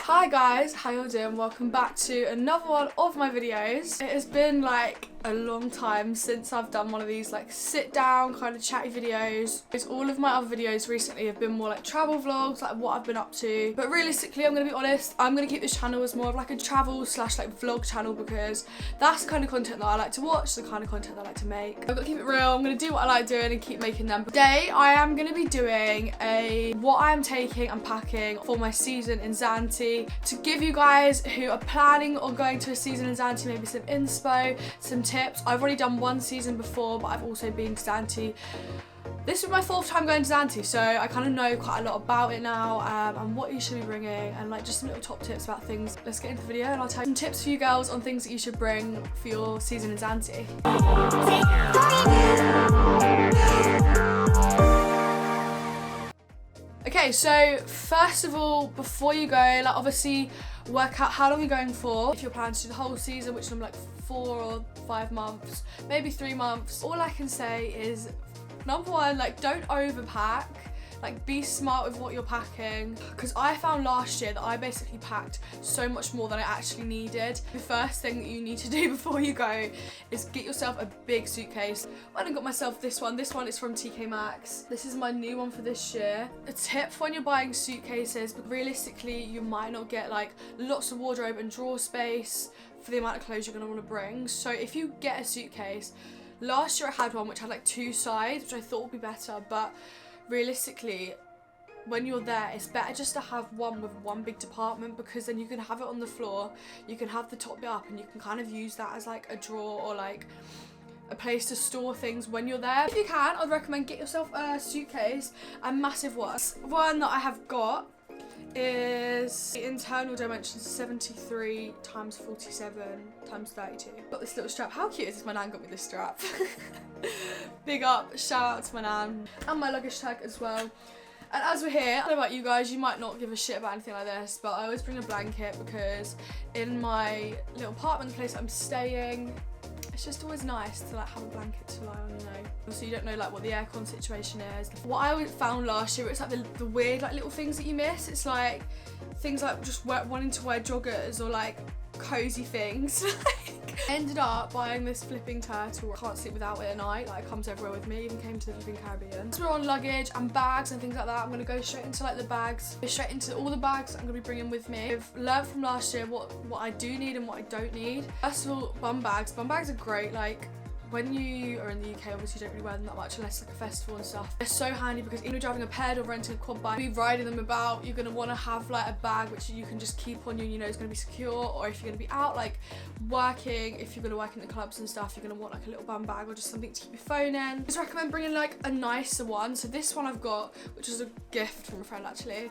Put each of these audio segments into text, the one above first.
Hi guys, how you doing? Welcome back to another one of my videos. It has been like a long time since I've done one of these like sit down kind of chatty videos. Because all of my other videos recently have been more like travel vlogs, like what I've been up to. But realistically, I'm gonna be honest, I'm gonna keep this channel as more of like a travel slash like vlog channel because that's the kind of content that I like to watch, the kind of content that I like to make. I've got to keep it real, I'm gonna do what I like doing and keep making them. Today I am gonna be doing a what I'm taking and packing for my season in Zante, to give you guys who are planning on going to a season in Zante maybe some inspo, some tips. I've already done one season before, but I've also been to Zante. This is my 4th time going to Zante, so I kind of know quite a lot about it now, and what you should be bringing, and like just some little top tips about things. Let's get into the video and I'll tell you some tips for you girls on things that you should bring for your season in Zante. Okay, so first of all, before you go, like obviously work out how long you're going for. If you're planning to do the whole season, which is like 4 or 5 months, maybe 3 months, all I can say is, number one, like don't overpack. Like be smart with what you're packing, because I found last year that I basically packed so much more than I actually needed. The first thing that you need to do before you go is get yourself a big suitcase. I went and got myself this one. This one is from TK Maxx. This is my new one for this year. A tip for when you're buying suitcases, but realistically you might not get like lots of wardrobe and drawer space for the amount of clothes you're going to want to bring. So if you get a suitcase, last year I had one which had like 2 sides, which I thought would be better, but realistically, when you're there, it's better just to have one with one big department, because then you can have it on the floor, you can have the top bit up, and you can kind of use that as like a drawer or like a place to store things when you're there. If you can, I'd recommend get yourself a suitcase and massive ones. One that I have got is the internal dimensions 73 x 47 x 32. Got this little strap. How cute is this? My nan got me this strap. Big up, shout out to my nan. And my luggage tag as well. And as we're here, I don't know about you guys, you might not give a shit about anything like this, but I always bring a blanket because in my little apartment, the place I'm staying, it's just always nice to like have a blanket to lie on, you know. Also, you don't know like what the aircon situation is. What I found last year, it's like the weird like little things that you miss. It's like things like just wanting to wear joggers or like cozy things. I ended up buying this flipping turtle. I can't sleep without it at night. Like it comes everywhere with me. Even came to the flipping Caribbean. So we're on luggage and bags and things like that. I'm gonna go straight into like the bags. Go straight into all the bags I'm gonna be bringing with me. I've learned from last year what I do need and what I don't need. First of all, bum bags. Bum bags are great. Like when you are in the UK, obviously you don't really wear them that much unless it's like a festival and stuff. They're so handy because even if you're driving a ped or renting a quad bike, you're riding them about, you're going to want to have like a bag which you can just keep on you and you know is going to be secure. Or if you're going to be out like working, if you're going to work in the clubs and stuff, you're going to want like a little bum bag or just something to keep your phone in. I just recommend bringing like a nicer one. So this one I've got, which is a gift from a friend actually.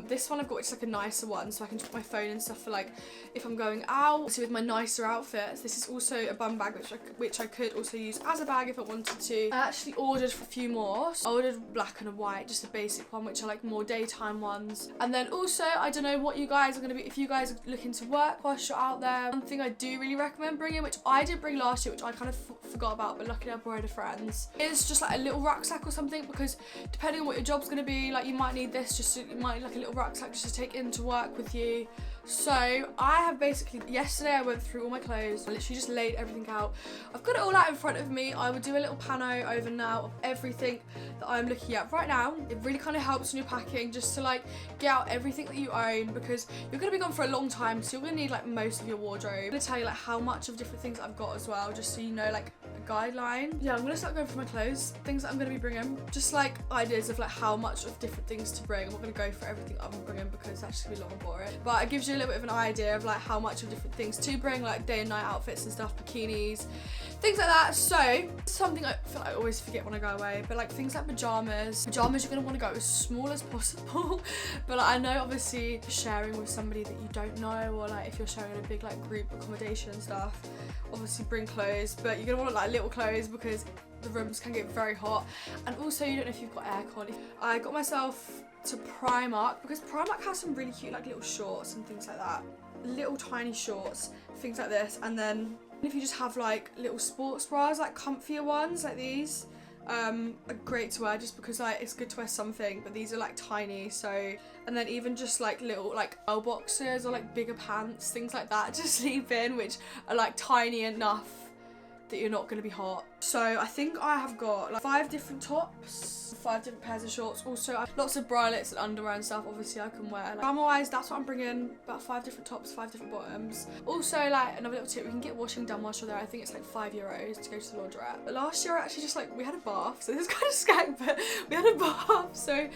This one I've got, which is like a nicer one, so I can put my phone and stuff for like if I'm going out. So with my nicer outfits, this is also a bum bag which I could also use as a bag if I wanted to. I actually ordered for a few more. So I ordered black and a white, just a basic one, which are like more daytime ones. And then also, I don't know what you guys are going to be, if you guys are looking to work whilst you're out there, one thing I do really recommend bringing, which I did bring last year, which I kind of forgot about, but luckily I borrowed a friend's, is just like a little rucksack or something, because depending on what your job's going to be, like you might need this, you might need like a little rucksack just to take into work with you. So I have basically, yesterday I went through all my clothes, I literally just laid everything out. I've got it all out in front of me. I would do a little pano over now of everything that I'm looking at right now. It really kind of helps when you're packing, just to like get out everything that you own, because you're going to be gone for a long time, so you're going to need like most of your wardrobe. I'm going to tell you like how much of different things I've got as well, just so you know like a guideline. Yeah, I'm going to start going through my clothes, things that I'm going to be bringing, just like ideas of like how much of different things to bring. I'm not going to go for everything I'm bringing because that's just going to be long and boring, but it gives you a little bit of an idea of like how much of different things to bring, like day and night outfits and stuff, bikinis, things like that. So something I feel like I always forget when I go away, but like things like pajamas you're going to want to go as small as possible. But like, I know obviously sharing with somebody that you don't know, or like if you're sharing a big like group accommodation and stuff, obviously bring clothes, but you're going to want like little clothes because the rooms can get very hot, and also you don't know if you've got aircon. I got myself to Primark because Primark has some really cute like little shorts and things like that, little tiny shorts, things like this. And then if you just have like little sports bras, like comfier ones like these, are great to wear just because like it's good to wear something, but these are like tiny, so, and then even just like little like L boxers or like bigger pants, things like that to sleep in, which are like tiny enough that you're not going to be hot. So I think I have got like 5 different tops, 5 different pairs of shorts. Also lots of bralettes and underwear and stuff obviously I can wear. Like, armor-wise, that's what I'm bringing, about 5 different tops, 5 different bottoms. Also, like, another little tip, we can get washing done whilst you're there. I think it's like €5 to go to the laundrette. But last year I actually just like, we had a bath, so this is kind of skag, but we had a bath. So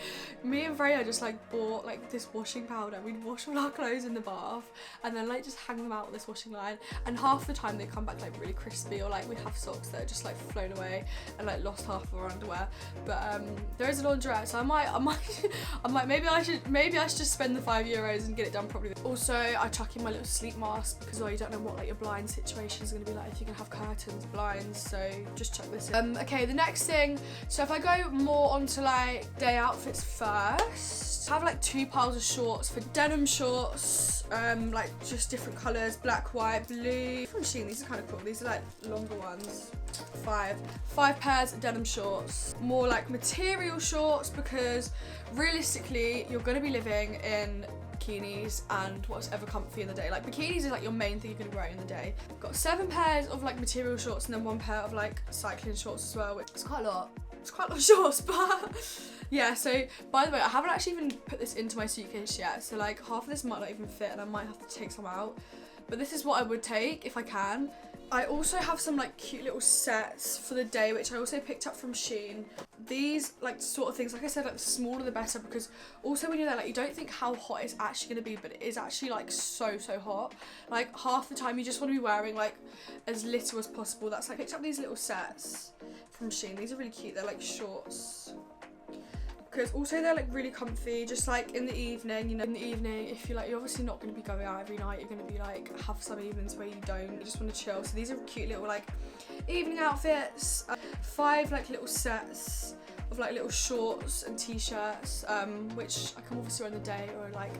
me and Freya just like bought like this washing powder. We'd wash all our clothes in the bath and then like just hang them out on this washing line. And half the time they come back like really crispy, or like we have socks that are just like flown away and like lost half of our underwear. But there is a laundrette, so I might maybe I should just spend the €5 and get it done properly. Also, I chuck in my little sleep mask because you don't know what like your blind situation is going to be like, if you're going to have curtains, blinds, so just chuck this in. Okay, the next thing, so if I go more onto like day outfits first, I have like 2 piles of shorts. For denim shorts, like just different colours, black, white, blue. From Shein, these are kind of cool. These are like longer ones. 5 pairs of denim shorts. More like material shorts because realistically you're going to be living in bikinis and whatever comfy in the day. Like bikinis is like your main thing you're going to be wearing in the day. Got 7 pairs of like material shorts and then 1 pair of like cycling shorts as well, which is quite a lot. It's quite a lot of shorts, but yeah. So by the way, I haven't actually even put this into my suitcase yet, so like half of this might not even fit and I might have to take some out, but this is what I would take if I can. I also have some like cute little sets for the day, which I also picked up from Shein. These like sort of things, like I said, like the smaller the better, because also when you're there, like you don't think how hot it's actually going to be, but it is actually like so hot. Like half the time you just want to be wearing like as little as possible. That's like, I picked up these little sets from Shein. These are really cute. They're like shorts. Because also they're like really comfy, just like in the evening, you know, in the evening if you're like, you're obviously not going to be going out every night, you're going to be like, have some evenings where you just want to chill. So these are cute little like evening outfits. 5 like little sets of like little shorts and t-shirts, which I can obviously wear on the day or like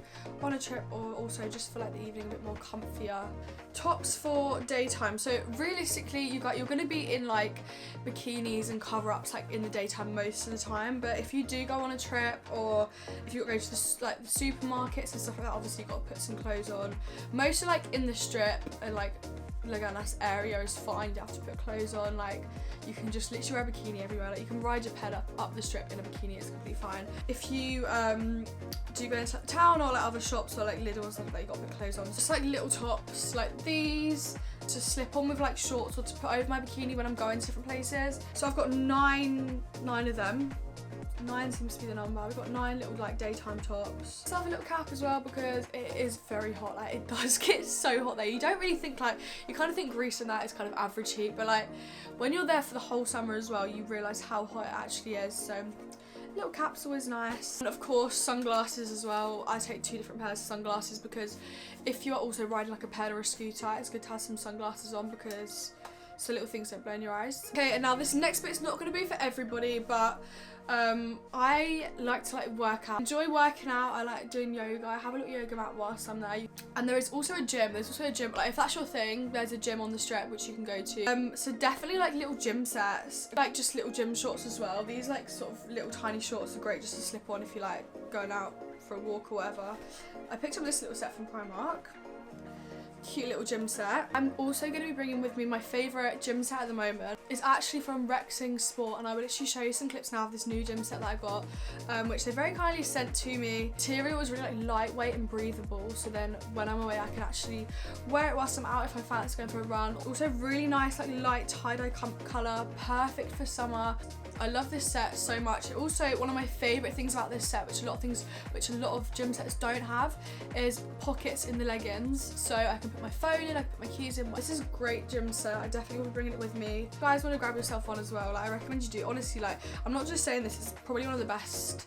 on a trip, or also just for like the evening a bit more comfier. Tops for daytime. So realistically you're going to be in like bikinis and cover-ups like in the daytime most of the time, but if you do go on a trip or if you go to the supermarkets and stuff like that, obviously you've got to put some clothes on. Most are like in the strip and like a nice area is fine, you don't have to put clothes on. Like you can just literally wear a bikini everywhere. Like you can ride your ped up the strip in a bikini, it's completely fine. If you do go into like, town or like other shops or like Lidl or something, like you got to put clothes on. Just like little tops like these to slip on with like shorts or to put over my bikini when I'm going to different places. So I've got nine of them. 9 seems to be the number. We've got 9 little like daytime tops. I have a little cap as well because it is very hot. Like it does get so hot there. You don't really think like, you kind of think Greece and that is kind of average heat, but like when you're there for the whole summer as well, you realise how hot it actually is. So little cap's always nice. And of course sunglasses as well. I take 2 different pairs of sunglasses because if you're also riding like a ped or a scooter, it's good to have some sunglasses on because so little things don't burn your eyes. Okay, and now this next bit's not going to be for everybody, but I like to like work out. I enjoy working out. I like doing yoga. I have a little yoga mat whilst I'm there. And there is also a gym. There's also a gym. Like if that's your thing, there's a gym on the strip which you can go to. So definitely like little gym sets, like just little gym shorts as well. These like sort of little tiny shorts are great just to slip on if you like going out for a walk or whatever. I picked up this little set from Primark. Cute little gym set. I'm also going to be bringing with me my favourite gym set at the moment. It's actually from Rexing Sport, and I will literally show you some clips now of this new gym set that I got, which they very kindly sent to me. Material was really like lightweight and breathable, so then when I'm away I can actually wear it whilst I'm out if I fancy going for a run. Also really nice like light tie-dye colour, perfect for summer. I love this set so much. Also, one of my favourite things about this set, which a lot of gym sets don't have, is pockets in the leggings. So I can put my phone in, I can put my keys in. This is a great gym set. I definitely will be bringing it with me. If you guys want to grab yourself one as well, like I recommend you do. Honestly, like I'm not just saying this, it's probably one of the best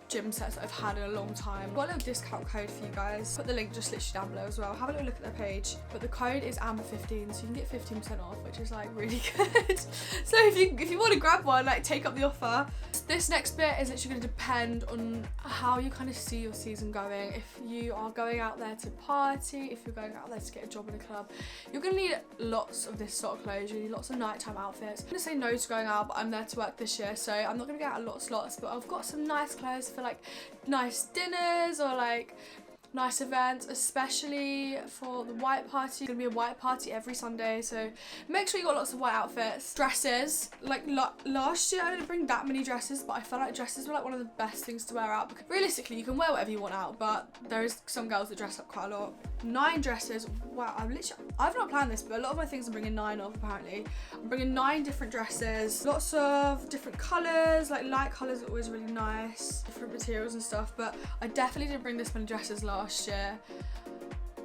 gym sets that I've had in a long time. I've got a little discount code for you guys. Put the link just literally down below as well. Have a little look at their page. But the code is Amber15, so you can get 15% off, which is like really good. So if you want to grab one, like take up the offer. This next bit is literally going to depend on how you kind of see your season going. If you are going out there to party, if you're going out there to get a job in a club, you're going to need lots of this sort of clothes. You need lots of nighttime outfits. I'm going to say no to going out, but I'm there to work this year, so I'm not going to get out lots, but I've got some nice clothes for like nice dinners or like nice events, especially for the white party. It's gonna be a white party every Sunday, so make sure you got lots of white outfits. Dresses, like last year I didn't bring that many dresses, but I felt like dresses were like one of the best things to wear out, because realistically you can wear whatever you want out, but there is some girls that dress up quite a lot. 9 dresses. Wow, I've not planned this, but a lot of my things I'm bringing 9 of apparently. I'm bringing 9 different dresses, lots of different colours, like light colours are always really nice, different materials and stuff, but I definitely didn't bring this many dresses last year.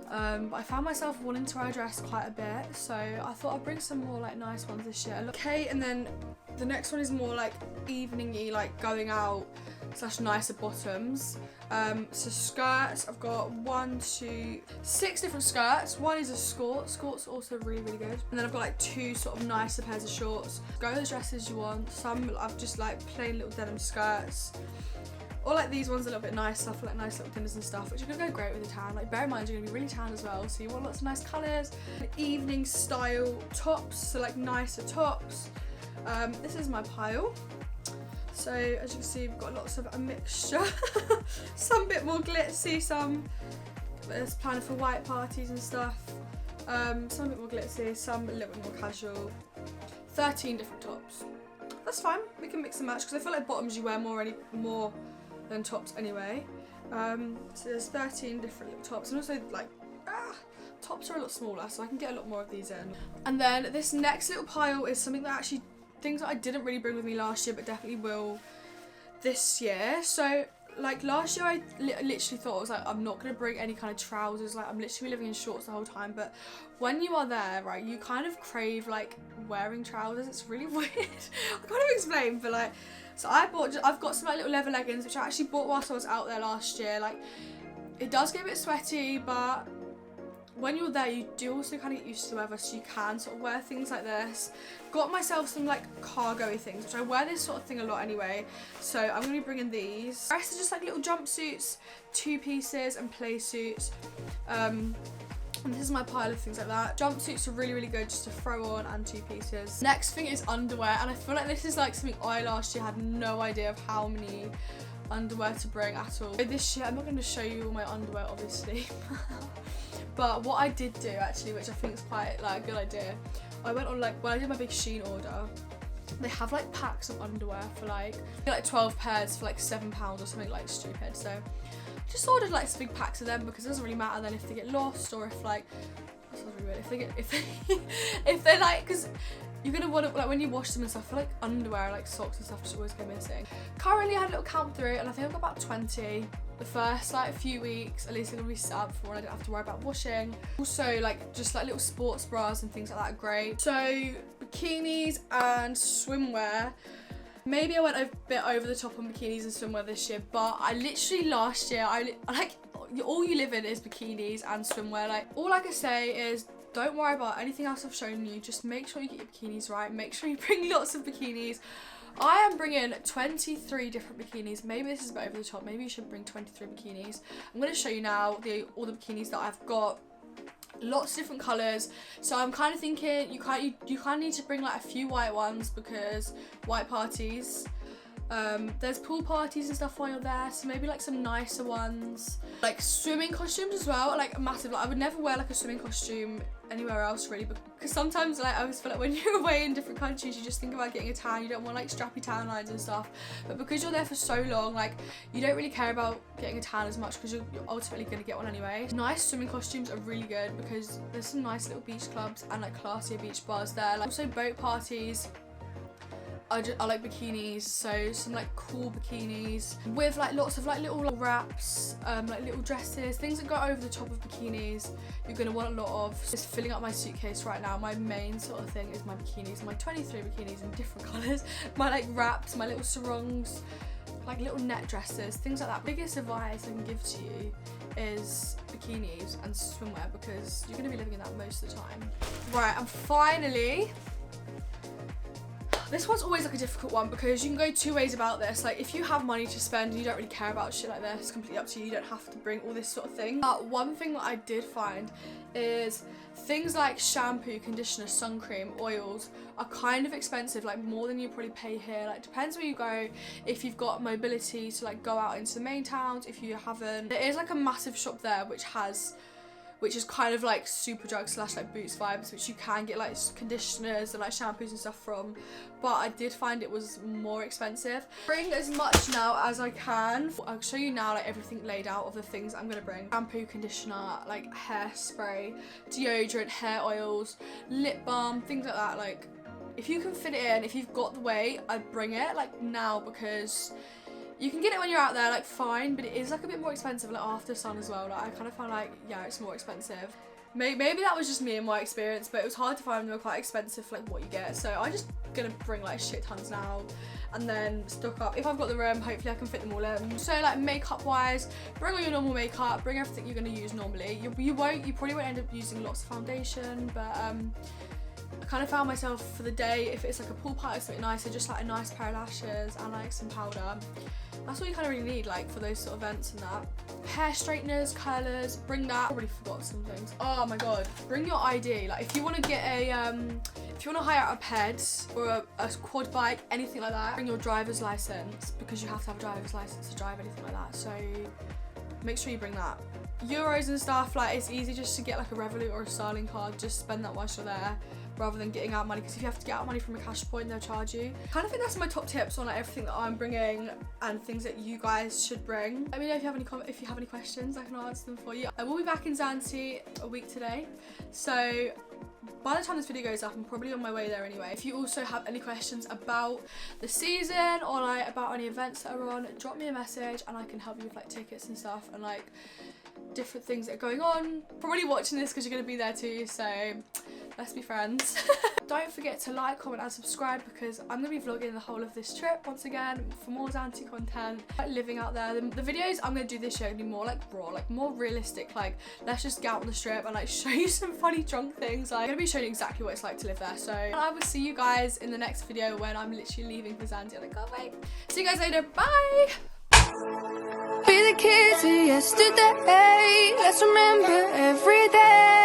But I found myself wanting to wear a dress quite a bit, so I thought I'd bring some more like nice ones this year. Okay, and then the next one is more like evening-y, like going out / nicer bottoms. So skirts, I've got 6 different skirts. One is a skirt. Skirt's also really good. And then I've got like 2 sort of nicer pairs of shorts. Go with the dresses you want. Some I've just like plain little denim skirts. Or like these ones a little bit nicer for like nice little dinners and stuff, which are gonna go great with a tan. Like bear in mind you're gonna be really tan as well, so you want lots of nice colours. Evening style tops, so like nicer tops. This is my pile. So as you can see, we've got lots of a mixture. Some a bit more glitzy, some there's planned for white parties and stuff. Some a bit more glitzy, some a little bit more casual. 13 different tops. That's fine. We can mix and match, because I feel like bottoms you wear more than tops anyway. So there's 13 different little tops, and also like tops are a lot smaller, so I can get a lot more of these in. And then this next little pile is something that actually, things that I didn't really bring with me last year, but definitely will this year. So like last year I literally thought I was like, I'm not going to bring any kind of trousers, like I'm literally living in shorts the whole time, but when you are there, right, you kind of crave like wearing trousers. It's really weird. I can't even explain, but like, so I've got some like little leather leggings, which I actually bought whilst I was out there last year. Like it does get a bit sweaty, but when you're there you do also kind of get used to the weather, so you can sort of wear things like this. Got myself some like cargo-y things, which I wear this sort of thing a lot anyway, so I'm going to be bringing these. The rest are just like little jumpsuits, 2 pieces and play suits. And this is my pile of things like that. Jumpsuits are really good just to throw on, and 2 pieces. Next thing is underwear, and I feel like this is like something I last year had no idea of how many underwear to bring at all. So this year I'm not going to show you all my underwear obviously. But what I did do actually, which I think is quite like a good idea, I went on like, when I did my big Shein order, they have like packs of underwear for like 12 pairs for like £7 or something like stupid. So just ordered like some big packs of them, because it doesn't really matter then if they get lost, or if like, that sounds really weird, if they like, because you're gonna want to, like when you wash them and stuff, I feel like underwear, like socks and stuff just always go missing. Currently I had a little count through, and I think I've got about 20. The first like few weeks, at least I'm gonna be set up for when I don't have to worry about washing. Also like just like little sports bras and things like that are great. So bikinis and swimwear. Maybe I went a bit over the top on bikinis and swimwear this year, but I literally last year, I like, all you live in is bikinis and swimwear. Like all I can say is, don't worry about anything else I've shown you, just make sure you get your bikinis right, make sure you bring lots of bikinis. I am bringing 23 different bikinis. Maybe this is a bit over the top, maybe you should bring 23 bikinis. I'm going to show you now all the bikinis that I've got. Lots of different colours, so I'm kind of thinking you kind of need to bring like a few white ones, because white parties, there's pool parties and stuff while you're there, so maybe like some nicer ones. Like swimming costumes as well, like massive. Like I would never wear like a swimming costume anywhere else really, because sometimes like I always feel like when you're away in different countries you just think about getting a tan, you don't want like strappy tan lines and stuff, but because you're there for so long, like you don't really care about getting a tan as much, because you're ultimately going to get one anyway. Nice swimming costumes are really good, because there's some nice little beach clubs and like classier beach bars there. Like also boat parties, I like bikinis, so some like cool bikinis with like lots of like little wraps, like little dresses, things that go over the top of bikinis. You're gonna want a lot of. Just filling up my suitcase right now. My main sort of thing is my bikinis, my 23 bikinis in different colours, my like wraps, my little sarongs, like little net dresses, things like that. Biggest advice I can give to you is bikinis and swimwear, because you're going to be living in that most of the time. Right, and finally, this one's always like a difficult one because you can go two ways about this. Like, if you have money to spend and you don't really care about shit like this, it's completely up to you. You don't have to bring all this sort of thing. But one thing that I did find is things like shampoo, conditioner, sun cream, oils are kind of expensive, like more than you probably pay here. Like, depends where you go, if you've got mobility to like go out into the main towns. If you haven't, there is like a massive shop there which is kind of like Superdrug / like Boots vibes, which you can get like conditioners and like shampoos and stuff from, but I did find it was more expensive. Bring as much now as I can. I'll show you now like everything laid out of the things I'm gonna bring. Shampoo, conditioner, like hairspray, deodorant, hair oils, lip balm, things like that. Like, if you can fit it in, if you've got the weight, I'd bring it like now, because you can get it when you're out there, like fine, but it is like a bit more expensive like after sun as well. Like, I kind of found like, yeah, it's more expensive. Maybe that was just me and my experience, but it was hard to find. Them were quite expensive for like what you get, so I'm just gonna bring like shit tons now and then stock up. If I've got the room, hopefully I can fit them all in. So like makeup wise, bring all your normal makeup, bring everything you're gonna use normally. You probably won't end up using lots of foundation, but I kind of found myself for the day, if it's like a pool party, something nicer, just like a nice pair of lashes and like some powder. That's all you kind of really need, like for those sort of events and that. Hair straighteners, curlers, bring that. I already forgot some things. Oh my god, bring your ID. Like, if you want to get a if you want to hire out a ped or a quad bike, anything like that, bring your driver's license, because you have to have a driver's license to drive anything like that. So make sure you bring that. Euros and stuff, like, it's easy just to get like a Revolut or a Starling card. Just spend that whilst you're there, rather than getting out money, because if you have to get out money from a cash point, they'll charge you. I kind of think that's my top tips on like everything that I'm bringing and things that you guys should bring. Let me know if you have any questions, I can answer them for you. I will be back in Zante a week today, so by the time this video goes up, I'm probably on my way there anyway. If you also have any questions about the season or like about any events that are on, drop me a message and I can help you with like tickets and stuff and like different things that are going on. Probably watching this because you're going to be there too, so let's be friends. Don't forget to like, comment and subscribe, because I'm going to be vlogging the whole of this trip once again for more Zante content, like living out there. The videos I'm going to do this year are going to be more like raw, like more realistic, like let's just get out on the strip and like show you some funny drunk things. Like, I'm going to be showing you exactly what it's like to live there. So I will see you guys in the next video when I'm literally leaving for Zante. I can't wait. See you guys later. Bye! Be the kids of yesterday. Let's remember every day.